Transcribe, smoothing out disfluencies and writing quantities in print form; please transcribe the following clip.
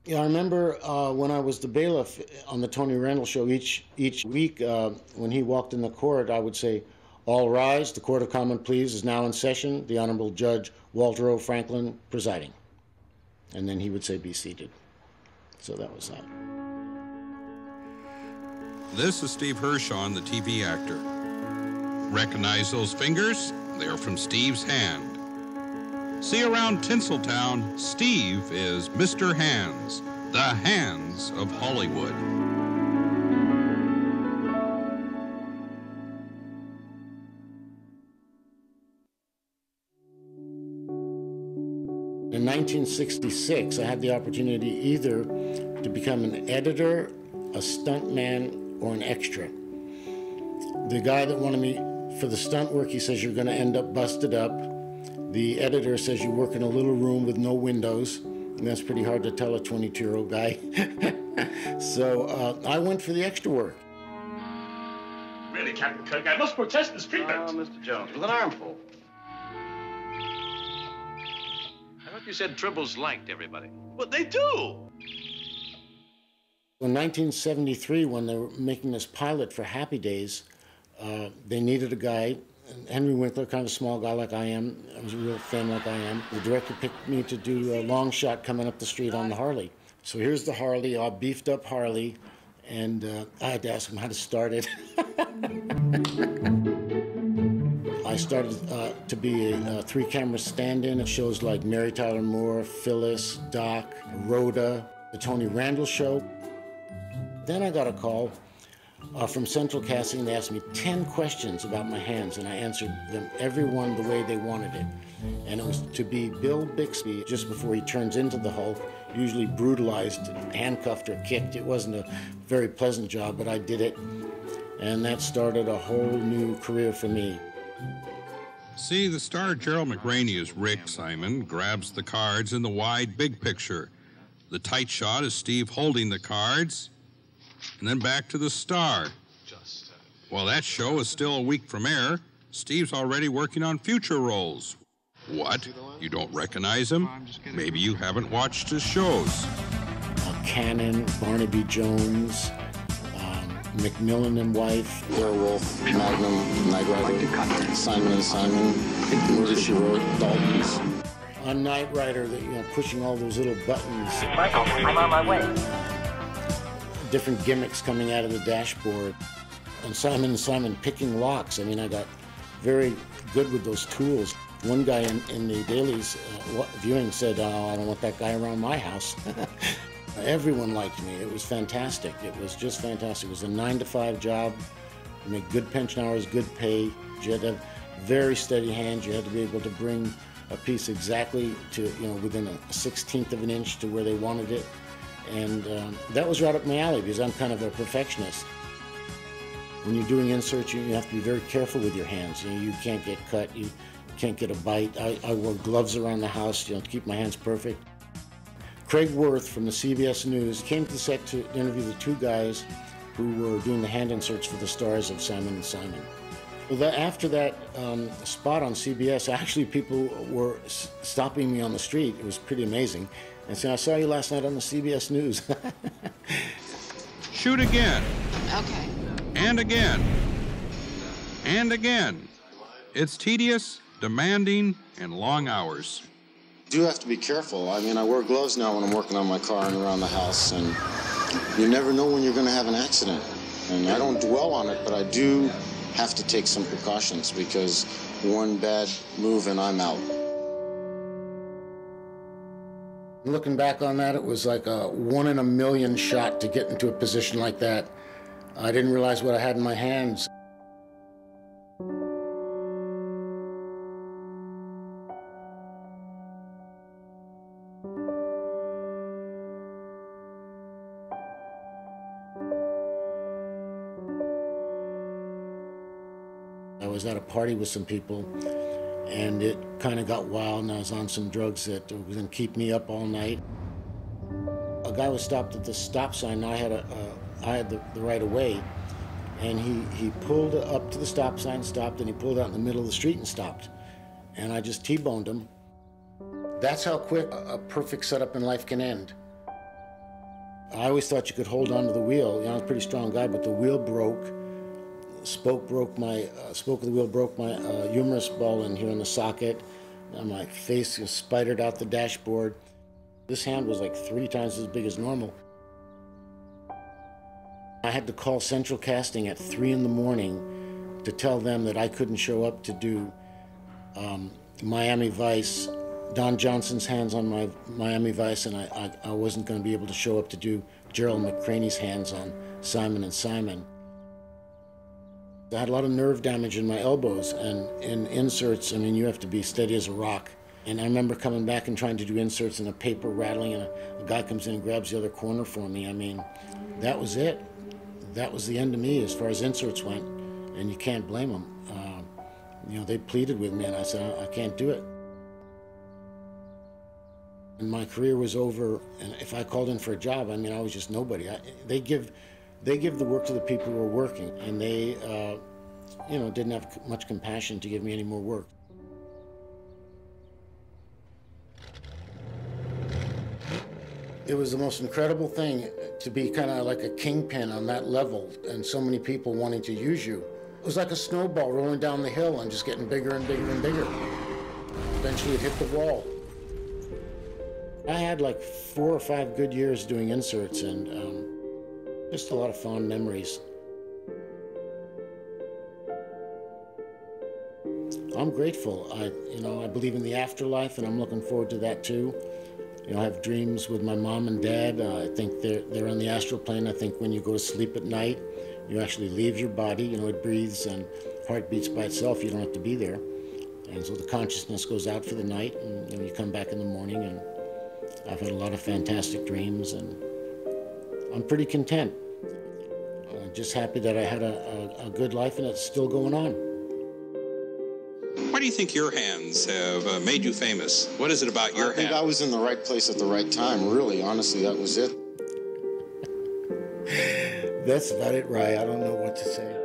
Yeah, I remember when I was the bailiff on the Tony Randall show, each week when he walked in the court, I would say, "All rise, the Court of Common Pleas is now in session. The Honorable Judge Walter O. Franklin presiding." And then he would say, "Be seated." So that was that. This is Steve Hershon, the TV actor. Recognize those fingers? They're from Steve's hand. See around Tinseltown, Steve is Mr. Hands, the hands of Hollywood. In 1966, I had the opportunity either to become an editor, a stuntman, or an extra. The guy that wanted me for the stunt work, he says, "You're going to end up busted up." The editor says, "You work in a little room with no windows," and that's pretty hard to tell a 22-year-old guy. So I went for the extra work. Really, Captain Kirk, I must protest this treatment. Oh, Mr. Jones, with an armful. I thought you said Tribbles liked everybody. But they do. In 1973, when they were making this pilot for Happy Days, they needed a guy. Henry Winkler, kind of a small guy like I am. I was a real fan like I am. The director picked me to do a long shot coming up the street on the Harley. So here's the Harley, all beefed up Harley, and I had to ask him how to start it. I started to be a three-camera stand-in at shows like Mary Tyler Moore, Phyllis, Doc, Rhoda, the Tony Randall Show. Then I got a call from Central Casting. They asked me 10 questions about my hands, and I answered them every one the way they wanted it. And it was to be Bill Bixby just before he turns into the Hulk, usually brutalized, handcuffed, or kicked. It wasn't a very pleasant job, but I did it, and that started a whole new career for me. See, the star Gerald McRaney as Rick Simon grabs the cards in the wide big picture. The tight shot is Steve holding the cards, and then back to the star. While that show is still a week from air, Steve's already working on future roles. What? You don't recognize him? Maybe you haven't watched his shows. Cannon, Barnaby Jones, Macmillan and Wife, Werewolf, Magnum, Knight Rider, Simon and Simon, Murder, She Wrote, Dalton's. On Knight Rider, pushing all those little buttons. Michael, I'm on my way. Different gimmicks coming out of the dashboard. And Simon and Simon picking locks. I mean, I got very good with those tools. One guy in the dailies viewing said, "Oh, I don't want that guy around my house." Everyone liked me. It was fantastic. It was just fantastic. It was a 9-to-5 job. You make good pension hours, good pay. You had to have very steady hands. You had to be able to bring a piece exactly to, within a 1/16 of an inch to where they wanted it. And that was right up my alley because I'm kind of a perfectionist. When you're doing inserts, you have to be very careful with your hands. You can't get cut. You can't get a bite. I wore gloves around the house, to keep my hands perfect. Craig Worth from the CBS News came to the set to interview the two guys who were doing the hand inserts for the stars of Simon and Simon. Well, after that spot on CBS, actually people were stopping me on the street. It was pretty amazing. And saying, "I saw you last night on the CBS News." Shoot again. Okay. And again. And again. It's tedious, demanding, and long hours. You do have to be careful. I mean, I wear gloves now when I'm working on my car and around the house, and you never know when you're going to have an accident. And I don't dwell on it, but I do have to take some precautions because one bad move and I'm out. Looking back on that, it was like a 1 in a million shot to get into a position like that. I didn't realize what I had in my hands. I was at a party with some people, and it kind of got wild, and I was on some drugs that were going to keep me up all night. A guy was stopped at the stop sign, and I had the right of way, and he pulled up to the stop sign, stopped, and he pulled out in the middle of the street and stopped. And I just T-boned him. That's how quick a perfect setup in life can end. I always thought you could hold on to the wheel. You know, I was a pretty strong guy, but the wheel broke. Spoke of the wheel broke my humerus ball in here in the socket. And my face just spidered out the dashboard. This hand was like 3 times as big as normal. I had to call Central Casting at 3 in the morning to tell them that I couldn't show up to do Miami Vice, Don Johnson's hands on my Miami Vice, and I wasn't going to be able to show up to do Gerald McCraney's hands on Simon and Simon. I had a lot of nerve damage in my elbows, and in inserts, I mean, you have to be steady as a rock. And I remember coming back and trying to do inserts and a paper rattling, and a guy comes in and grabs the other corner for me. I mean, that was it. That was the end of me as far as inserts went, and you can't blame them. You know, they pleaded with me, and I said, I can't do it. And my career was over, and if I called in for a job, I mean, I was just nobody. They give the work to the people who are working, and they, you know, didn't have much compassion to give me any more work. It was the most incredible thing to be kind of like a kingpin on that level, and so many people wanting to use you. It was like a snowball rolling down the hill and just getting bigger and bigger and bigger. Eventually it hit the wall. I had like 4 or 5 good years doing inserts, and just a lot of fond memories. I'm grateful. I believe in the afterlife, and I'm looking forward to that too. You know, I have dreams with my mom and dad. I think they're on the astral plane. I think when you go to sleep at night, you actually leave your body. You know, it breathes and heart beats by itself. You don't have to be there. And so the consciousness goes out for the night, and you know, you come back in the morning, and I've had a lot of fantastic dreams, and I'm pretty content. I'm just happy that I had a good life, and it's still going on. Why do you think your hands have made you famous? What is it about your hand? I think I was in the right place at the right time, really. Honestly, that was it. That's about it, Rye. I don't know what to say.